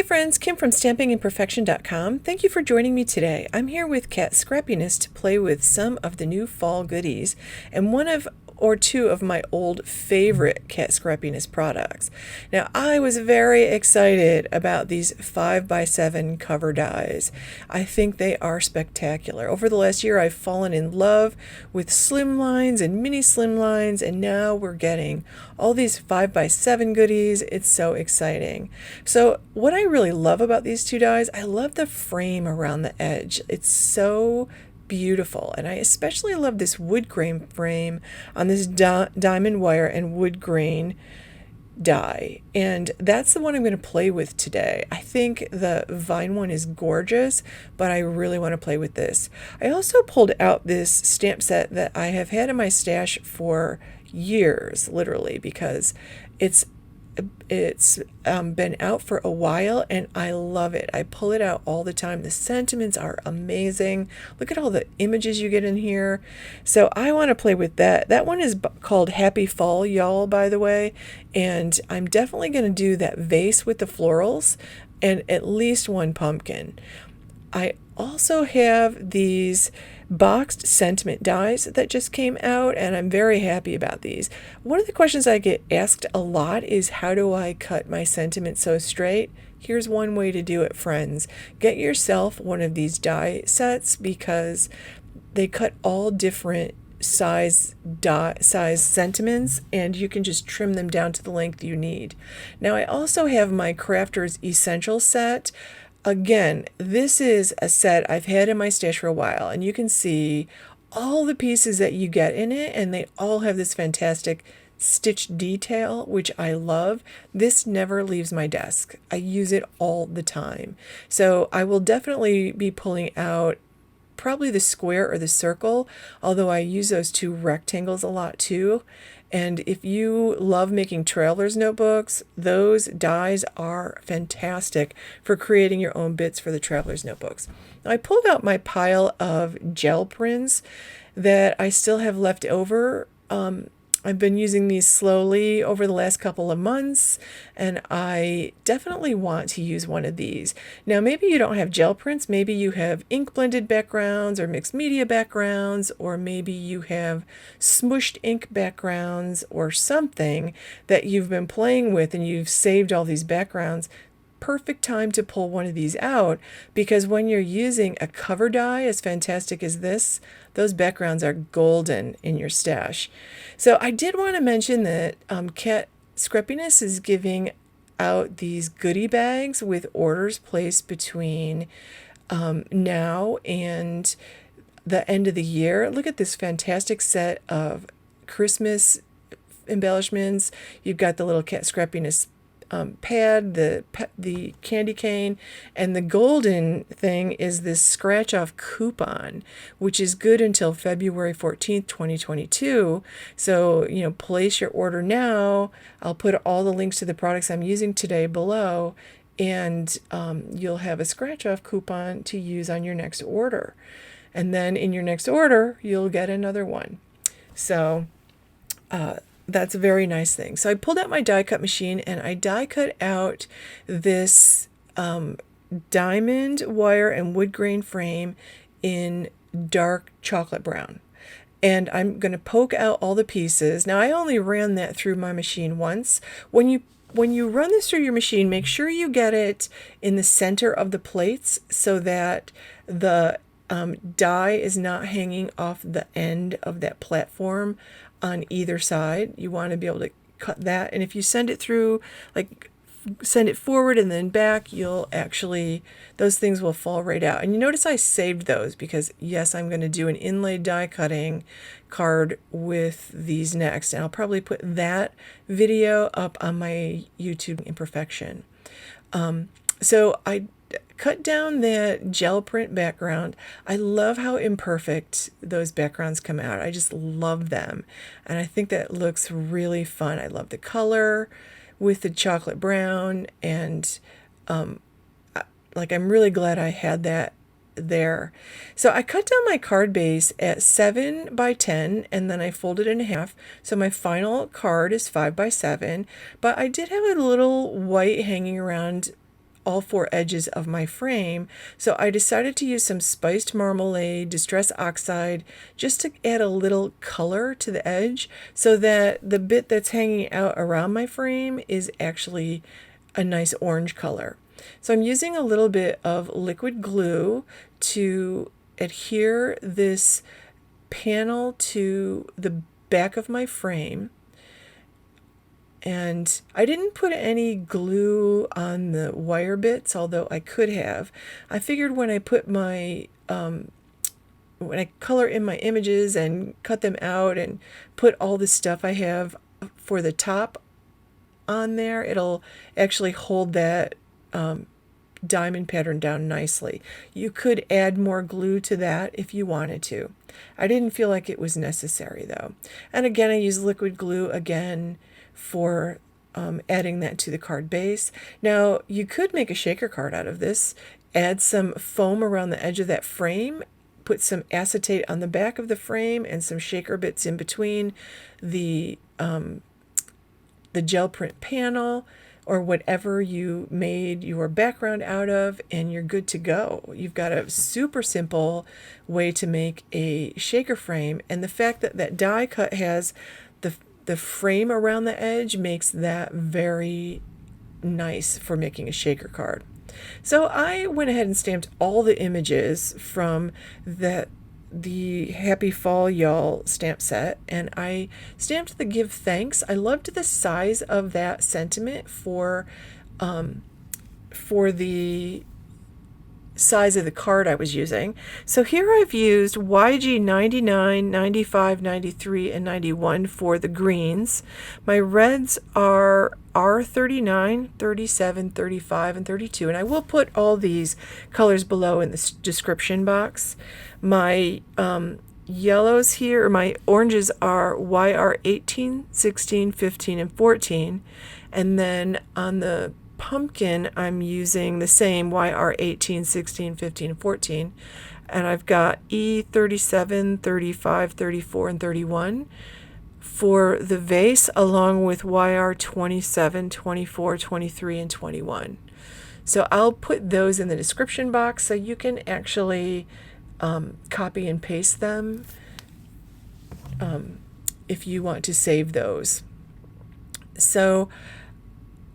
friends, Kim from stampingimperfection.com. Thank you for joining me today. I'm here with Cat Scrappiness to play with some of the new fall goodies and one of or two of my old favorite Cat Scrappiness products. Now, I was very excited about these 5x7 cover dies. I think they are spectacular. Over the last year, I've fallen in love with slimlines and mini slimlines, and now we're getting all these 5x7 goodies. It's so exciting. So what I really love about these two dies, I love the frame around the edge. It's so beautiful, and I especially love this wood grain frame on this diamond wire and wood grain die, and that's the one I'm going to play with today. I think the vine one is gorgeous, but I really want to play with this. I also pulled out this stamp set that I have had in my stash for years, literally, because it's been out for a while and I love it. I pull it out all the time. The sentiments are amazing. Look at all the images you get in here. So I want to play with that. That one is called Happy Fall, y'all, by the way. And I'm definitely going to do that vase with the florals and at least one pumpkin. I also have these boxed sentiment dies that just came out, and I'm very happy about these. One of the questions I get asked a lot is, how do I cut my sentiment so straight? Here's one way to do it, friends. Get yourself one of these die sets because they cut all different size sentiments, and you can just trim them down to the length you need. Now, I also have my Crafter's Essential set. Again, this is a set I've had in my stash for a while, and you can see all the pieces that you get in it, and they all have this fantastic stitch detail, which I love. This never leaves my desk. I use it all the time. So I will definitely be pulling out probably the square or the circle, although I use those two rectangles a lot too. And if you love making traveler's notebooks, those dies are fantastic for creating your own bits for the traveler's notebooks. Now, I pulled out my pile of gel prints that I still have left over. I've been using these slowly over the last couple of months, and I definitely want to use one of these. Now, maybe you don't have gel prints, maybe you have ink blended backgrounds or mixed media backgrounds, or maybe you have smushed ink backgrounds or something that you've been playing with and you've saved all these backgrounds. Perfect time to pull one of these out, because when you're using a cover die as fantastic as this, those backgrounds are golden in your stash. So I did want to mention that Cat Scrappiness is giving out these goodie bags with orders placed between now and the end of the year. Look at this fantastic set of Christmas embellishments. You've got the little Cat Scrappiness pad, the candy cane, and the golden thing is this scratch off coupon, which is good until February 14th, 2022. So, place your order now. I'll put all the links to the products I'm using today below, and you'll have a scratch off coupon to use on your next order. And then in your next order, you'll get another one. So, that's a very nice thing. So I pulled out my die cut machine and I die cut out this diamond wire and wood grain frame in dark chocolate brown. And I'm going to poke out all the pieces. Now, I only ran that through my machine once. When you run this through your machine, make sure you get it in the center of the plates so that the die is not hanging off the end of that platform on either side. You want to be able to cut that, and if you send it through, like send it forward and then back, you'll actually, those things will fall right out. And you notice I saved those because yes, I'm going to do an inlaid die cutting card with these next, and I'll probably put that video up on my YouTube Imperfection. So I cut down that gel print background. I love how imperfect those backgrounds come out. I just love them. And I think that looks really fun. I love the color with the chocolate brown, and I'm really glad I had that there. So I cut down my card base at 7 by 10 and then I folded it in half. So my final card is 5 by 7, but I did have a little white hanging around all four edges of my frame. So I decided to use some Spiced Marmalade Distress Oxide just to add a little color to the edge so that the bit that's hanging out around my frame is actually a nice orange color. So I'm using a little bit of liquid glue to adhere this panel to the back of my frame. And I didn't put any glue on the wire bits, although I could have. I figured when I put my, when I color in my images and cut them out and put all the stuff I have for the top on there, it'll actually hold that diamond pattern down nicely. You could add more glue to that if you wanted to. I didn't feel like it was necessary though. And again, I use liquid glue again for adding that to the card base. Now, you could make a shaker card out of this, add some foam around the edge of that frame, put some acetate on the back of the frame and some shaker bits in between the gel print panel or whatever you made your background out of, and you're good to go. You've got a super simple way to make a shaker frame, and the fact that that die cut has the frame around the edge makes that very nice for making a shaker card. So I went ahead and stamped all the images from the Happy Fall Y'all stamp set, and I stamped the Give Thanks. I loved the size of that sentiment for the size of the card I was using. So here I've used YG 99, 95, 93, and 91 for the greens. My reds are R39, 37, 35, and 32, and I will put all these colors below in the description box. My yellows here, or my oranges, are YR 18, 16, 15, and 14, and then on the pumpkin I'm using the same YR 18, 16, 15, and 14, and I've got E37, 35, 34, and 31 for the vase, along with YR 27, 24, 23, and 21. So I'll put those in the description box so you can actually copy and paste them if you want to save those. So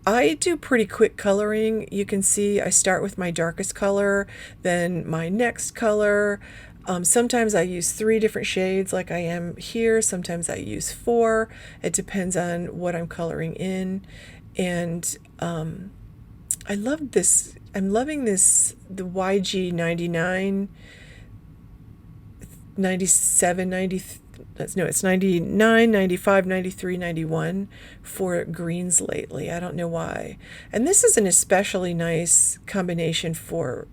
I do pretty quick coloring. You can see I start with my darkest color, then my next color. Sometimes I use 3 different shades like I am here. Sometimes I use 4. It depends on what I'm coloring in. And I love this. I'm loving this, the YG 99, 97, 93. No, it's 99, 95, 93, 91 for greens lately. I don't know why. And this is an especially nice combination for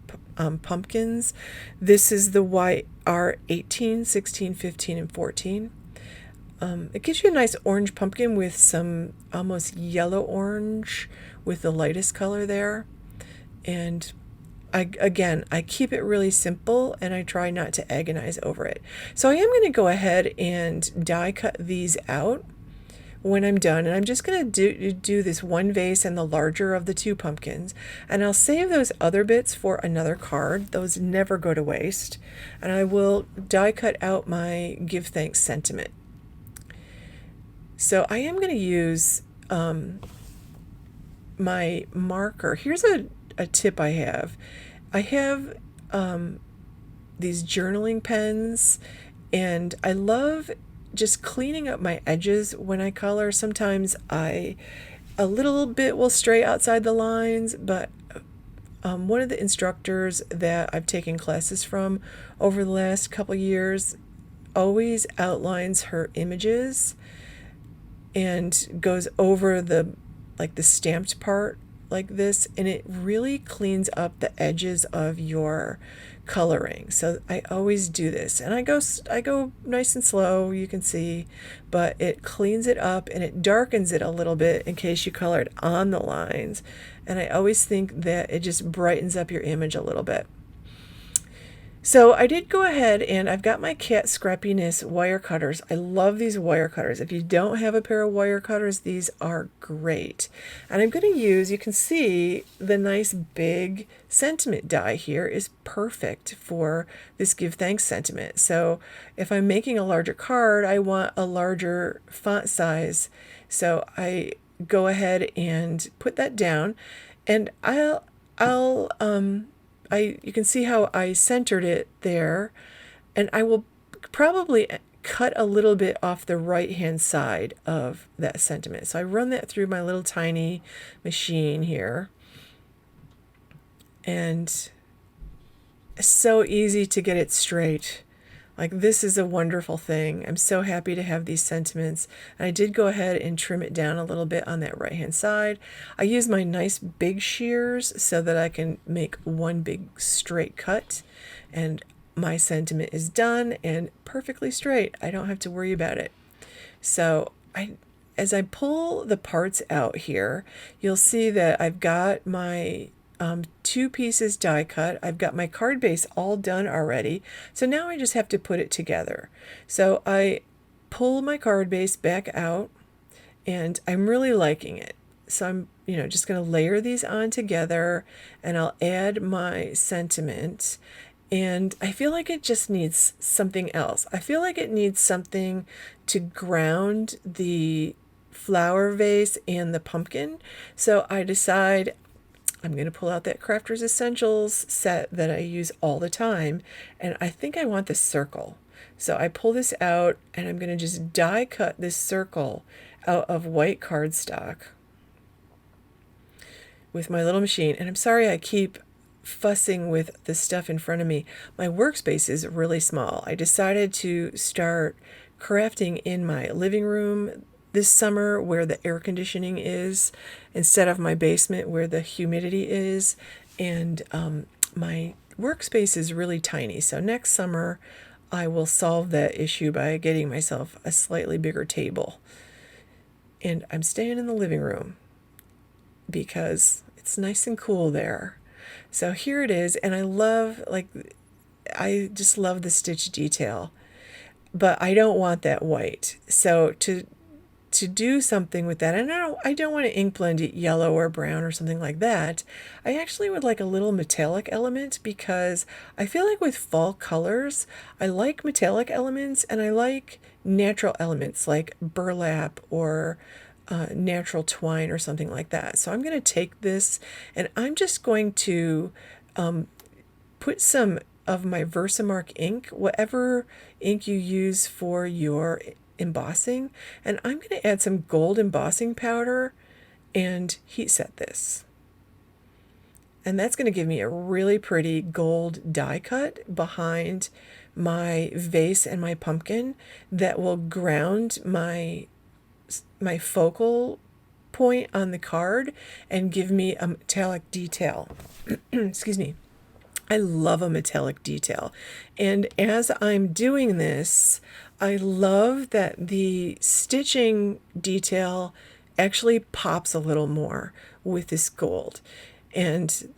pumpkins. This is the YR 18, 16, 15, and 14. It gives you a nice orange pumpkin with some almost yellow orange with the lightest color there. And I keep it really simple, and I try not to agonize over it. So I am going to go ahead and die cut these out when I'm done, and I'm just going to do this one vase and the larger of the 2 pumpkins, and I'll save those other bits for another card. Those never go to waste, and I will die cut out my Give Thanks sentiment. So I am going to use my marker. Here's a tip I have. I have these journaling pens, and I love just cleaning up my edges when I color. Sometimes a little bit will stray outside the lines, but one of the instructors that I've taken classes from over the last couple years always outlines her images and goes over the stamped part like this, and it really cleans up the edges of your coloring. So I always do this, and I go nice and slow, you can see, but it cleans it up and it darkens it a little bit in case you colored on the lines, and I always think that it just brightens up your image a little bit. So I did go ahead and I've got my cat Scrappiness wire cutters. I love these wire cutters. If you don't have a pair of wire cutters, these are great. And I'm going to use, you can see the nice big sentiment die here is perfect for this give thanks sentiment. So if I'm making a larger card, I want a larger font size. So I go ahead and put that down, and I'll you can see how I centered it there, and I will probably cut a little bit off the right hand side of that sentiment. So I run that through my little tiny machine here, and it's so easy to get it straight. Like, this is a wonderful thing. I'm so happy to have these sentiments. And I did go ahead and trim it down a little bit on that right hand side. I use my nice big shears so that I can make one big straight cut, and my sentiment is done and perfectly straight. I don't have to worry about it. So as I pull the parts out here, you'll see that I've got my two pieces die cut. I've got my card base all done already. So now I just have to put it together. So I pull my card base back out, and I'm really liking it. So I'm, just going to layer these on together, and I'll add my sentiment. And I feel like it just needs something else. I feel like it needs something to ground the flower vase and the pumpkin. So I decide I'm going to pull out that Crafter's Essentials set that I use all the time, and I think I want this circle. So I pull this out, and I'm going to just die cut this circle out of white cardstock with my little machine. And I'm sorry I keep fussing with the stuff in front of me. My workspace is really small. I decided to start crafting in my living room this summer, where the air conditioning is, instead of my basement where the humidity is. And my workspace is really tiny. So next summer I will solve that issue by getting myself a slightly bigger table. And I'm staying in the living room because it's nice and cool there. So here it is, and I just love the stitch detail, but I don't want that white. So to do something with that, and I don't want to ink blend it yellow or brown or something like that. I actually would like a little metallic element, because I feel like with fall colors, I like metallic elements, and I like natural elements like burlap or natural twine or something like that. So I'm going to take this, and I'm just going to put some of my Versamark ink, whatever ink you use for your embossing, and I'm going to add some gold embossing powder and heat set this. And that's going to give me a really pretty gold die cut behind my vase and my pumpkin that will ground my focal point on the card and give me a metallic detail. Excuse me. I love a metallic detail. And as I'm doing this, I love that the stitching detail actually pops a little more with this gold. And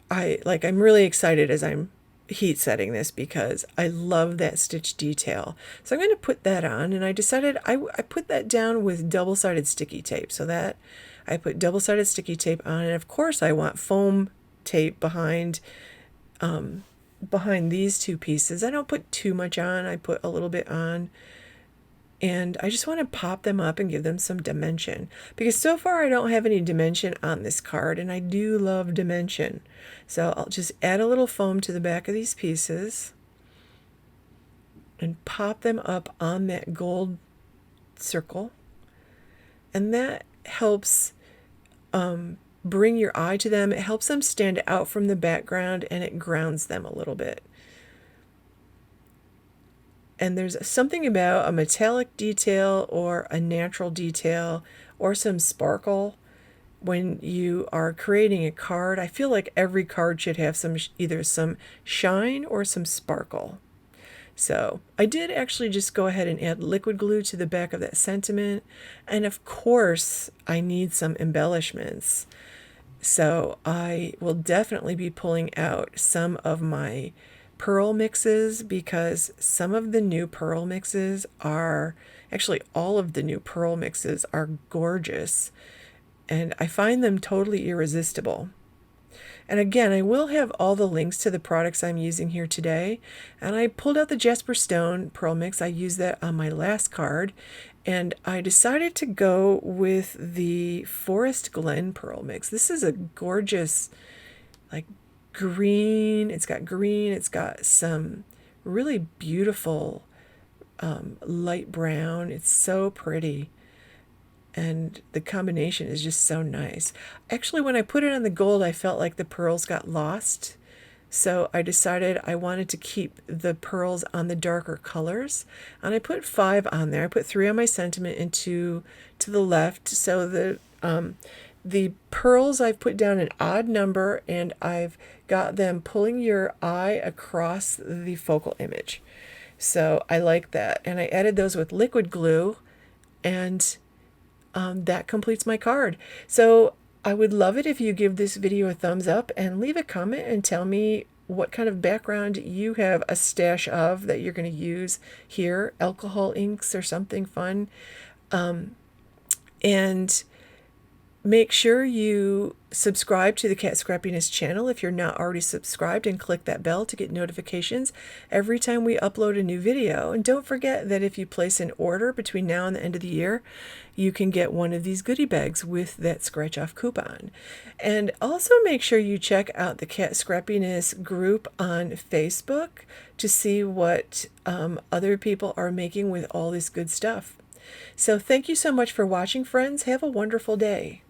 I'm really excited as I'm heat setting this, because I love that stitch detail. So I'm going to put that on, and I decided I put that down with double-sided sticky tape. So that I put double-sided sticky tape on, and of course I want foam tape behind these two pieces. I don't put too much on, I put a little bit on, and I just want to pop them up and give them some dimension, because so far I don't have any dimension on this card, and I do love dimension. So I'll just add a little foam to the back of these pieces and pop them up on that gold circle, and that helps bring your eye to them. It helps them stand out from the background, and it grounds them a little bit. And there's something about a metallic detail or a natural detail or some sparkle when you are creating a card. I feel like every card should have either some shine or some sparkle. So I did actually just go ahead and add liquid glue to the back of that sentiment. And of course, I need some embellishments. So I will definitely be pulling out some of my pearl mixes, because some of the new pearl mixes are, actually all of the new pearl mixes are gorgeous, and I find them totally irresistible. And again, I will have all the links to the products I'm using here today. And I pulled out the Jasper Stone Pearl Mix. I used that on my last card. And I decided to go with the Forest Glen Pearl Mix. This is a gorgeous, like, green. It's got some really beautiful light brown. It's so pretty. And the combination is just so nice. Actually, when I put it on the gold, I felt like the pearls got lost. So I decided I wanted to keep the pearls on the darker colors. And I put 5 on there. I put 3 on my sentiment and 2 to the left. So the pearls, I've put down an odd number, and I've got them pulling your eye across the focal image. So I like that. And I added those with liquid glue, and that completes my card. So I would love it if you give this video a thumbs up and leave a comment and tell me what kind of background you have a stash of that you're going to use here, alcohol inks or something fun. And make sure you subscribe to the Cat Scrappiness channel if you're not already subscribed, and click that bell to get notifications every time we upload a new video. And don't forget that if you place an order between now and the end of the year, you can get one of these goodie bags with that scratch off coupon. And also make sure you check out the Cat Scrappiness group on Facebook to see what other people are making with all this good stuff. So thank you so much for watching, friends. Have a wonderful day.